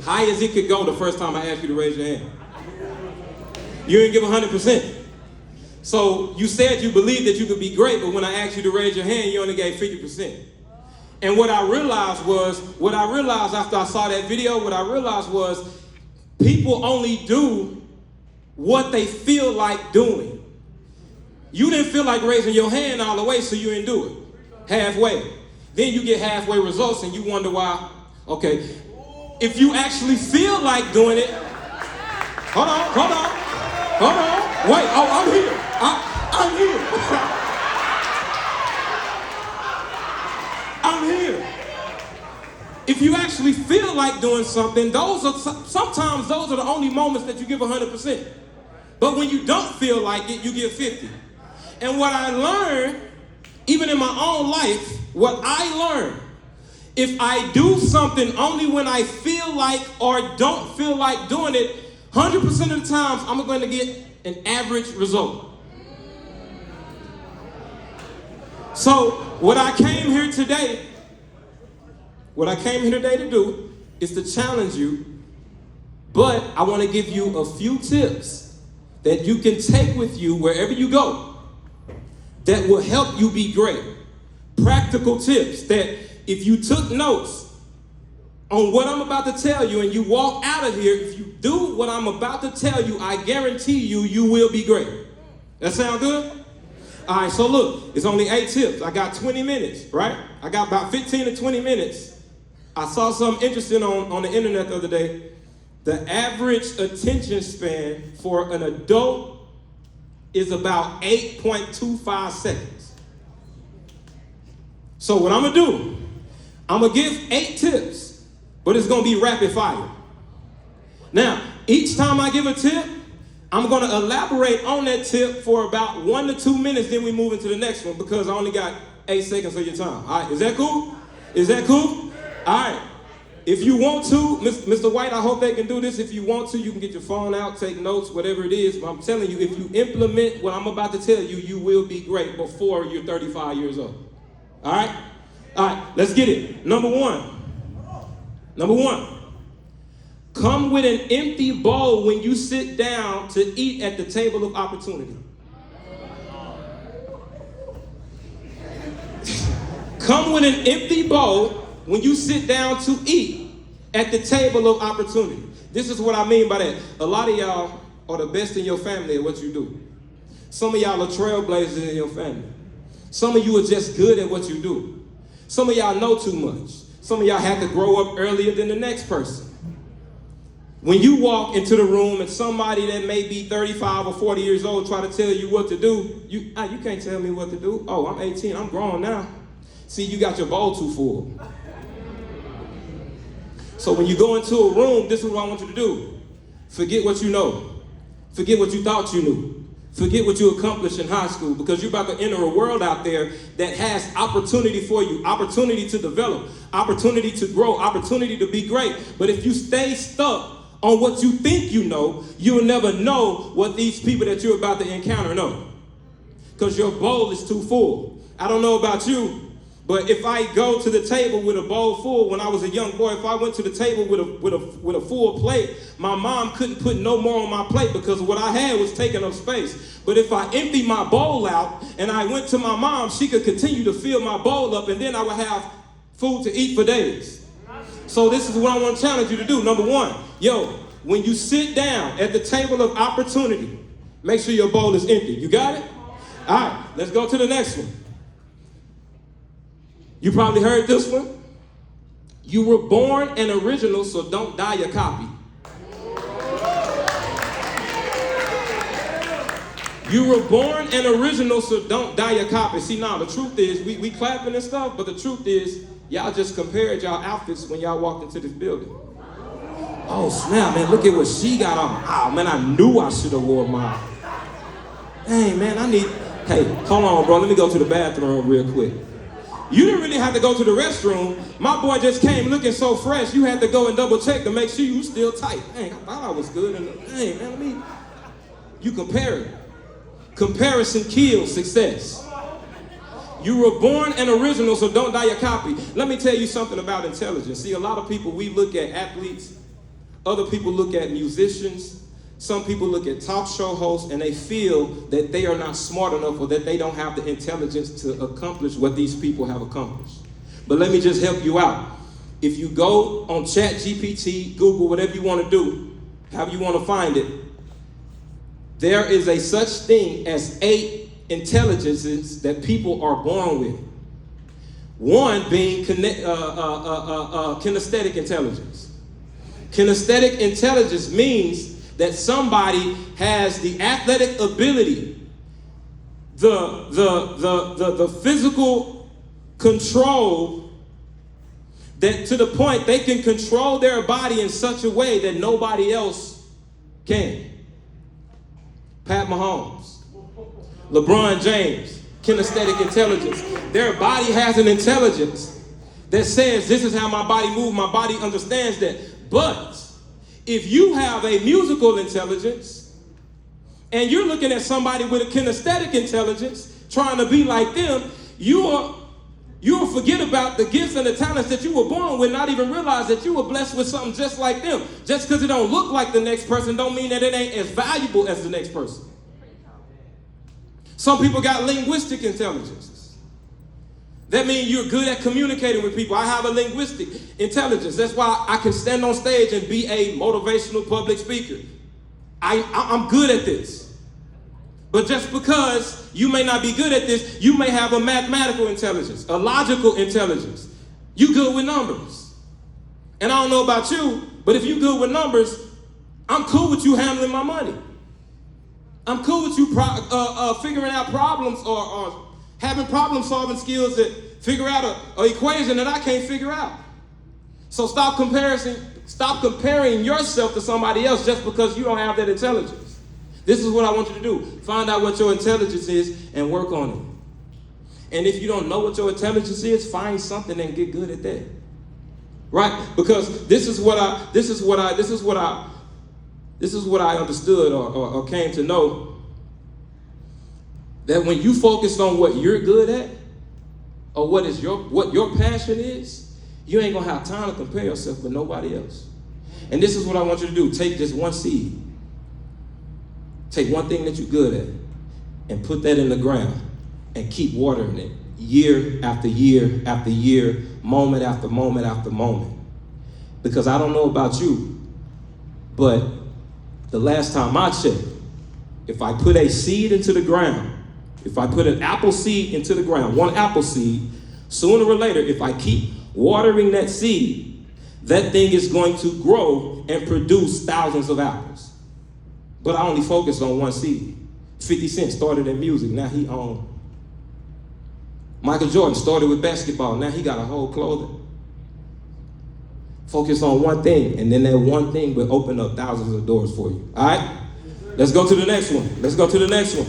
High as it could go the first time I asked you to raise your hand. You didn't give 100%. So you said you believed that you could be great, but when I asked you to raise your hand, you only gave 50%. And what I realized after I saw that video, what I realized was people only do what they feel like doing. You didn't feel like raising your hand all the way, so you didn't do it. Halfway. Then you get halfway results and you wonder why. Okay, if you actually feel like doing it, hold on. Wait, oh, I'm here. I'm here. I'm here. If you actually feel like doing something, sometimes those are the only moments that you give 100%. But when you don't feel like it, you give 50. And what I learned, even in my own life, what I learned, if I do something only when I feel like or don't feel like doing it, 100% of the times I'm going to get an average result. So what I came here today to do is to challenge you, but I want to give you a few tips that you can take with you wherever you go that will help you be great. Practical tips that if you took notes on what I'm about to tell you and you walk out of here, if you do what I'm about to tell you, I guarantee you, you will be great. That sound good? All right, so look, it's only 8 tips. I got 20 minutes, right? I got about 15 to 20 minutes. I saw something interesting on the internet the other day. The average attention span for an adult is about 8.25 seconds. So what I'm gonna do, I'm gonna give 8 tips, but it's gonna be rapid fire. Now, each time I give a tip, I'm gonna elaborate on that tip for about 1 to 2 minutes, then we move into the next one because I only got 8 seconds of your time. All right, is that cool? Is that cool? All right. If you want to, Mr. White, I hope they can do this. If you want to, you can get your phone out, take notes, whatever it is. But I'm telling you, if you implement what I'm about to tell you, you will be great before you're 35 years old. All right? All right, let's get it. Number one. Come with an empty bowl when you sit down to eat at the table of opportunity. Come with an empty bowl when you sit down to eat at the table of opportunity. This is what I mean by that. A lot of y'all are the best in your family at what you do. Some of y'all are trailblazers in your family. Some of you are just good at what you do. Some of y'all know too much. Some of y'all have to grow up earlier than the next person. When you walk into the room and somebody that may be 35 or 40 years old try to tell you what to do, you can't tell me what to do. Oh, I'm 18, I'm grown now. See, you got your bowl too full. So when you go into a room, this is what I want you to do. Forget what you know. Forget what you thought you knew. Forget what you accomplished in high school, because you're about to enter a world out there that has opportunity for you, opportunity to develop, opportunity to grow, opportunity to be great. But if you stay stuck on what you think you know, you'll never know what these people that you're about to encounter know, because your bowl is too full. I don't know about you, but if I go to the table with a bowl full, when I was a young boy, if I went to the table with a full plate, my mom couldn't put no more on my plate because what I had was taking up space. But if I emptied my bowl out and I went to my mom, she could continue to fill my bowl up, and then I would have food to eat for days. So this is what I want to challenge you to do. Number one, when you sit down at the table of opportunity, make sure your bowl is empty. You got it? All right, let's go to the next one. You probably heard this one. You were born an original, so don't die a copy. You were born an original, so don't die a copy. See, now the truth is, we clapping and stuff, but the truth is, y'all just compared y'all outfits when y'all walked into this building. Oh, snap, man, look at what she got on. Oh, man, I knew I should have worn mine. Hey, man, hey, hold on, bro. Let me go to the bathroom real quick. You didn't really have to go to the restroom. My boy just came looking so fresh, you had to go and double check to make sure you still tight. Dang, I thought I was good. Hey, man, you compare it. Comparison kills success. You were born an original, so don't die a copy. Let me tell you something about intelligence. See, a lot of people, we look at athletes Other people look at musicians. Some people look at talk show hosts and they feel that they are not smart enough or that they don't have the intelligence to accomplish what these people have accomplished. But let me just help you out. If you go on ChatGPT, Google, whatever you want to do, however you want to find it, there is a such thing as 8 intelligences that people are born with. One being kinesthetic intelligence. Kinesthetic intelligence means that somebody has the athletic ability, the physical control, that to the point they can control their body in such a way that nobody else can. Pat Mahomes, LeBron James, kinesthetic intelligence. Their body has an intelligence that says, this is how my body moves, my body understands that. But if you have a musical intelligence and you're looking at somebody with a kinesthetic intelligence trying to be like them, you'll forget about the gifts and the talents that you were born with, not even realize that you were blessed with something just like them. Just because it don't look like the next person don't mean that it ain't as valuable as the next person. Some people got linguistic intelligences. That means you're good at communicating with people. I have a linguistic intelligence. That's why I can stand on stage and be a motivational public speaker. I'm good at this. But just because you may not be good at this, you may have a mathematical intelligence, a logical intelligence. You good with numbers. And I don't know about you, but if you good with numbers, I'm cool with you handling my money. I'm cool with you figuring out problems or having problem-solving skills that figure out an equation that I can't figure out. So stop comparing yourself to somebody else just because you don't have that intelligence. This is what I want you to do. Find out what your intelligence is and work on it. And if you don't know what your intelligence is, find something and get good at that. Right? Because this is what I understood or came to know, that when you focus on what you're good at or what your passion is, you ain't gonna have time to compare yourself with nobody else. And this is what I want you to do. Take just one seed. Take one thing that you're good at and put that in the ground and keep watering it year after year after year, moment after moment after moment. Because I don't know about you, but the last time I checked, if I put a seed into the ground, if I put an apple seed into the ground, one apple seed, sooner or later, if I keep watering that seed, that thing is going to grow and produce thousands of apples. But I only focused on one seed. 50 Cent started in music, now he owns. Michael Jordan started with basketball, now he got a whole clothing. Focus on one thing, and then that one thing will open up thousands of doors for you. All right? Let's go to the next one.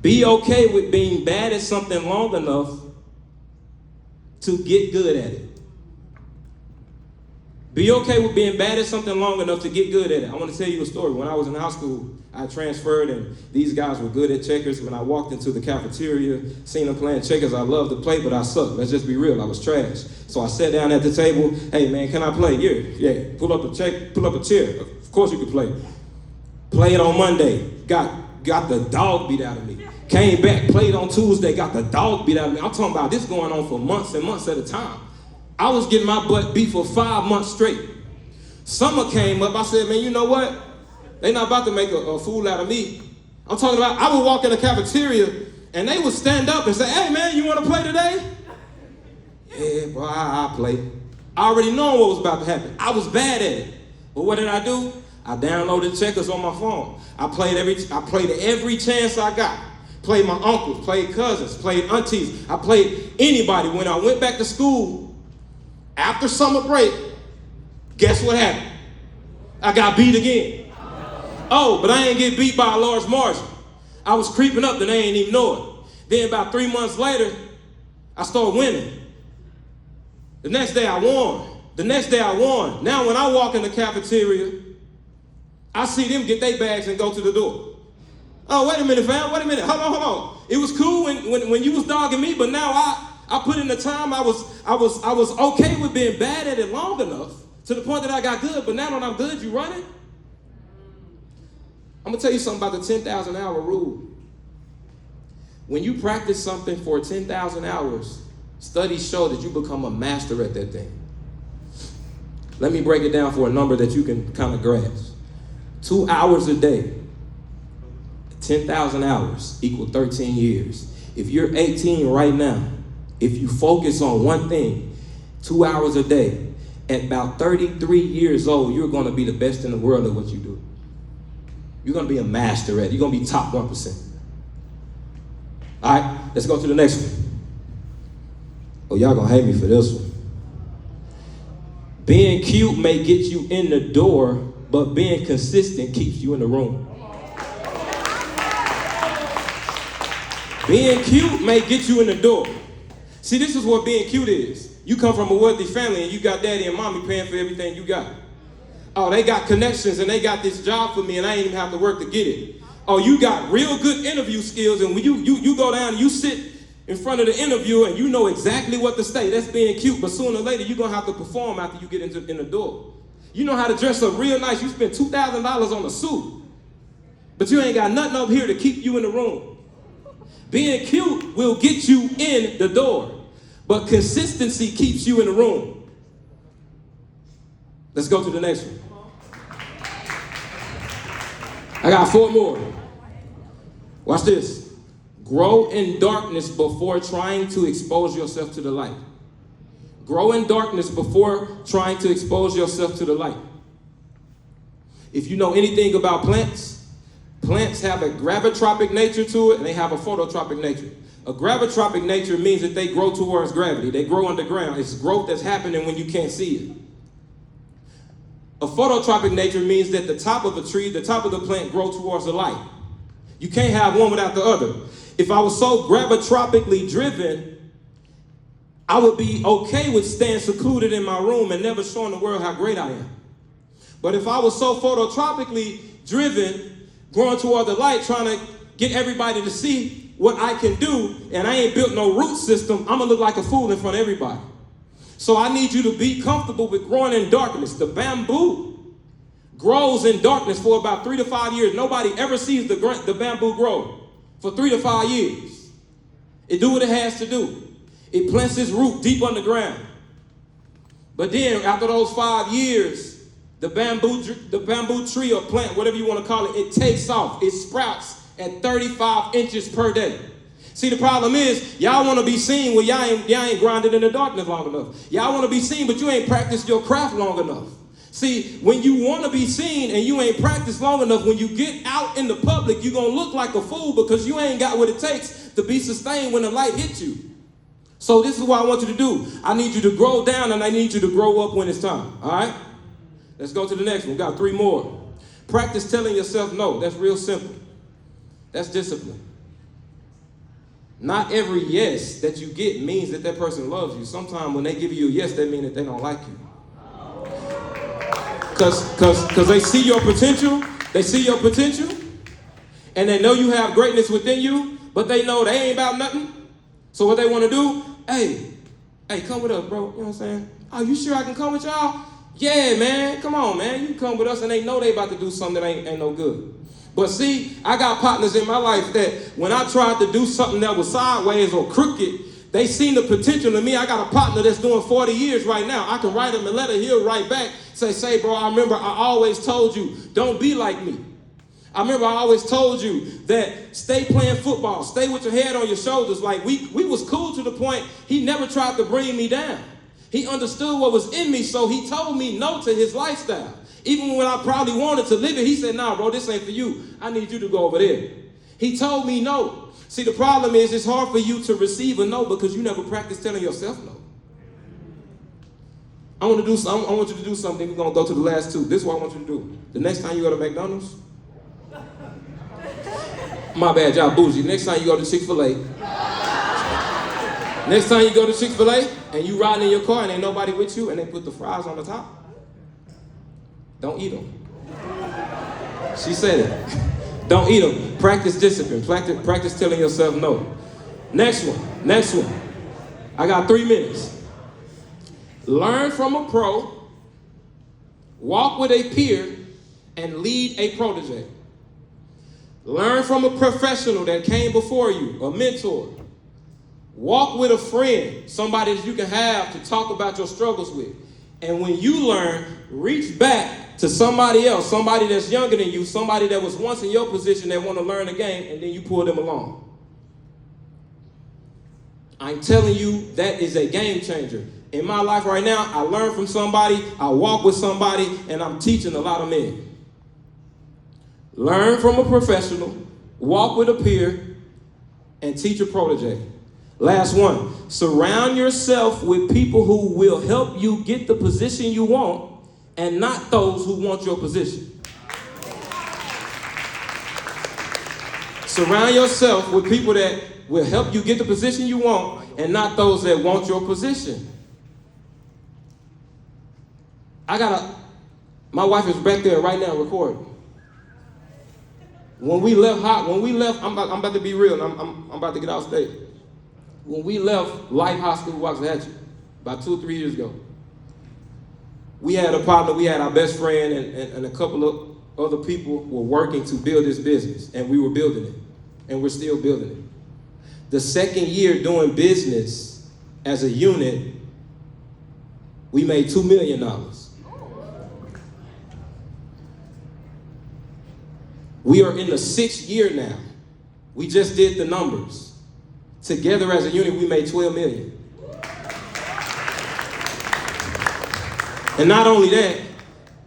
Be okay with being bad at something long enough to get good at it. Be okay with being bad at something long enough to get good at it. I want to tell you a story. When I was in high school, I transferred, and these guys were good at checkers. When I walked into the cafeteria, seen them playing checkers, I loved to play, but I sucked. Let's just be real, I was trash. So I sat down at the table. Hey man, can I play? Yeah. Pull up a chair. Of course you can play. Played on Monday. Got the dog beat out of me. Came back, played on Tuesday, got the dog beat out of me. I'm talking about this going on for months and months at a time. I was getting my butt beat for 5 months straight. Summer came up, I said, man, you know what? They not about to make a fool out of me. I'm talking about, I would walk in the cafeteria and they would stand up and say, hey man, you want to play today? Yeah, boy, I'll play. I already know what was about to happen. I was bad at it. But what did I do? I downloaded checkers on my phone. I played every chance I got. Played my uncles, played cousins, played aunties. I played anybody. When I went back to school, after summer break, guess what happened? I got beat again. Oh, but I ain't get beat by a large margin. I was creeping up and they ain't even know it. Then about 3 months later, I started winning. The next day I won. Now when I walk in the cafeteria, I see them get their bags and go to the door. Oh, wait a minute, fam. Wait a minute. Hold on. It was cool when you was dogging me, but now I put in the time. I was okay with being bad at it long enough To the point that I got good, but now that I'm good, you running? I'm going to tell you something about the 10,000 hour rule. When you practice something for 10,000 hours, studies show that you become a master at that thing. Let me break it down for a number that you can kind of grasp. 2 hours a day, 10,000 hours equal 13 years. If you're 18 right now, if you focus on one thing, 2 hours a day, at about 33 years old, you're going to be the best in the world at what you do. You're going to be a master at it. You're going to be top 1%. All right, let's go to the next one. Oh, y'all going to hate me for this one. Being cute may get you in the door, but being consistent keeps you in the room. Being cute may get you in the door. See, this is what being cute is. You come from a wealthy family and you got daddy and mommy paying for everything you got. Oh, they got connections and they got this job for me and I ain't even have to work to get it. Oh, you got real good interview skills and when you go down and you sit in front of the interview and you know exactly what to say. That's being cute, but sooner or later you're going to have to perform after you get in the door. You know how to dress up real nice. You spend $2,000 on a suit, but you ain't got nothing up here to keep you in the room. Being cute will get you in the door, but consistency keeps you in the room. Let's go to the next one. I got 4 more. Watch this. Grow in darkness before trying to expose yourself to the light. Grow in darkness before trying to expose yourself to the light. If you know anything about plants, plants have a gravitropic nature to it and they have a phototropic nature. A gravitropic nature means that they grow towards gravity. They grow underground. It's growth that's happening when you can't see it. A phototropic nature means that the top of a tree, the top of the plant grow towards the light. You can't have one without the other. If I was so gravitropically driven, I would be okay with staying secluded in my room and never showing the world how great I am. But if I was so phototropically driven, growing toward the light, trying to get everybody to see what I can do, and I ain't built no root system, I'm gonna look like a fool in front of everybody. So I need you to be comfortable with growing in darkness. The bamboo grows in darkness for about 3 to 5 years. Nobody ever sees the bamboo grow for 3 to 5 years. It do what it has to do. It plants its root deep underground. But then after those 5 years, the bamboo tree or plant, whatever you want to call it, it takes off. It sprouts at 35 inches per day. See, the problem is, y'all want to be seen, well, y'all ain't grinded in the darkness long enough. Y'all want to be seen, but you ain't practiced your craft long enough. See, when you want to be seen and you ain't practiced long enough, when you get out in the public, you're going to look like a fool because you ain't got what it takes to be sustained when the light hits you. So this is what I want you to do. I need you to grow down and I need you to grow up when it's time. All right? Let's go to the next one. We got 3 more. Practice telling yourself no. That's real simple. That's discipline. Not every yes that you get means that that person loves you. Sometimes when they give you a yes, that means that they don't like you. Because they see your potential. They see your potential. And they know you have greatness within you, but they know they ain't about nothing. So what they want to do, hey, come with us, bro. You know what I'm saying? Oh, you sure I can come with y'all? Yeah, man. Come on, man. You can come with us. And they know they about to do something that ain't no good. But see, I got partners in my life that when I tried to do something that was sideways or crooked, they seen the potential in me. I got a partner that's doing 40 years right now. I can write him a letter. He'll write back. Say, bro, I remember I always told you, don't be like me. I remember I always told you that stay playing football. Stay with your head on your shoulders. Like we was cool to the point he never tried to bring me down. He understood what was in me, so he told me no to his lifestyle. Even when I probably wanted to live it, he said, nah, bro, this ain't for you. I need you to go over there. He told me no. See, the problem is it's hard for you to receive a no because you never practice telling yourself no. I want you to do something. We're going to go to the last 2. This is what I want you to do. The next time you go to McDonald's, my bad, y'all bougie. Next time you go to Chick-fil-A, next time you go to Chick-fil-A and you riding in your car and ain't nobody with you and they put the fries on the top, don't eat them. She said it. Don't eat them. Practice discipline. Practice telling yourself no. Next one. I got 3 minutes. Learn from a pro Walk with a peer and lead a protege. Learn from a professional that came before you, a mentor. Walk with a friend, somebody that you can have to talk about your struggles with. And when you learn, reach back to somebody else, somebody that's younger than you, somebody that was once in your position that want to learn the game, and then you pull them along. I'm telling you, that is a game changer. In my life right now, I learn from somebody, I walk with somebody, and I'm teaching a lot of men. Learn from a professional, walk with a peer, and teach a protege. Last one, surround yourself with people who will help you get the position you want and not those who want your position. Surround yourself with people that will help you get the position you want and not those that want your position. My wife is back there right now recording. When we left, I'm about to be real, and I'm about to get out stage. When we left Life High School, Waxahachie, about 2 or 3 years ago, we had a partner, we had our best friend, and a couple of other people were working to build this business, and we were building it, and we're still building it. The second year doing business as a unit, we made $2 million. We are in the 6th year now. We just did the numbers. Together as a unit, we made $12 million. And not only that,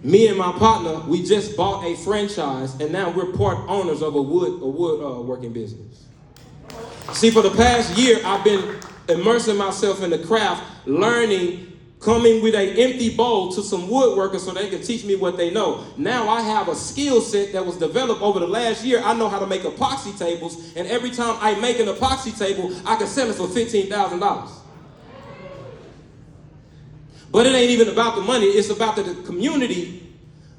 me and my partner, we just bought a franchise, and now we're part owners of a wood working business. See, for the past year, I've been immersing myself in the craft, learning, coming with an empty bowl to some woodworkers so they can teach me what they know. Now I have a skill set that was developed over the last year. I know how to make epoxy tables, and every time I make an epoxy table, I can sell it for $15,000. But it ain't even about the money. It's about the community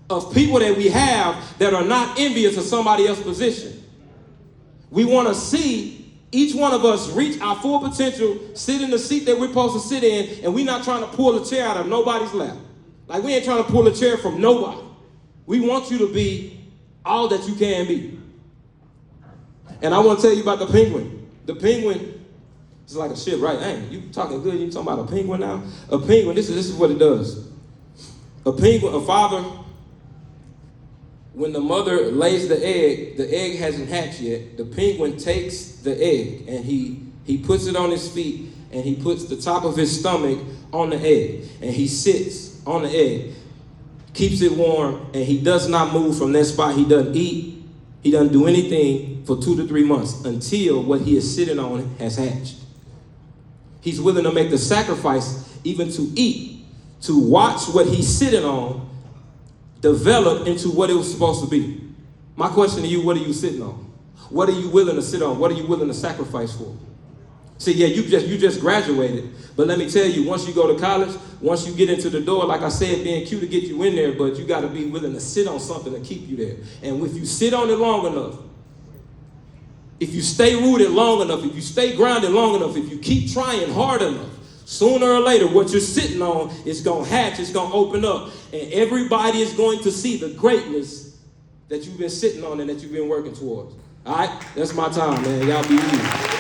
of people that we have that are not envious of somebody else's position. We want to see each one of us reach our full potential, sit in the seat that we're supposed to sit in, and we're not trying to pull a chair out of nobody's lap. Like, we ain't trying to pull a chair from nobody. We want you to be all that you can be. And I want to tell you about the penguin. The penguin is like a ship, right? Hey, you talking good, you talking about a penguin now? A penguin, this is what it does. A penguin, a father, when the mother lays the egg hasn't hatched yet. The penguin takes the egg and he puts it on his feet and he puts the top of his stomach on the egg and he sits on the egg, keeps it warm, and he does not move from that spot. He doesn't eat, he doesn't do anything for 2 to 3 months until what he is sitting on has hatched. He's willing to make the sacrifice even to eat, to watch what he's sitting on develop into what it was supposed to be. My question to you, what are you sitting on? What are you willing to sit on? What are you willing to sacrifice for? See, yeah, you just graduated, but let me tell you, once you go to college, once you get into the door, like I said, being cute to get you in there, but you got to be willing to sit on something to keep you there. And if you sit on it long enough, if you stay rooted long enough, if you stay grounded long enough, if you keep trying hard enough, sooner or later, what you're sitting on is going to hatch, it's going to open up, and everybody is going to see the greatness that you've been sitting on and that you've been working towards. All right? That's my time, man. Y'all be easy.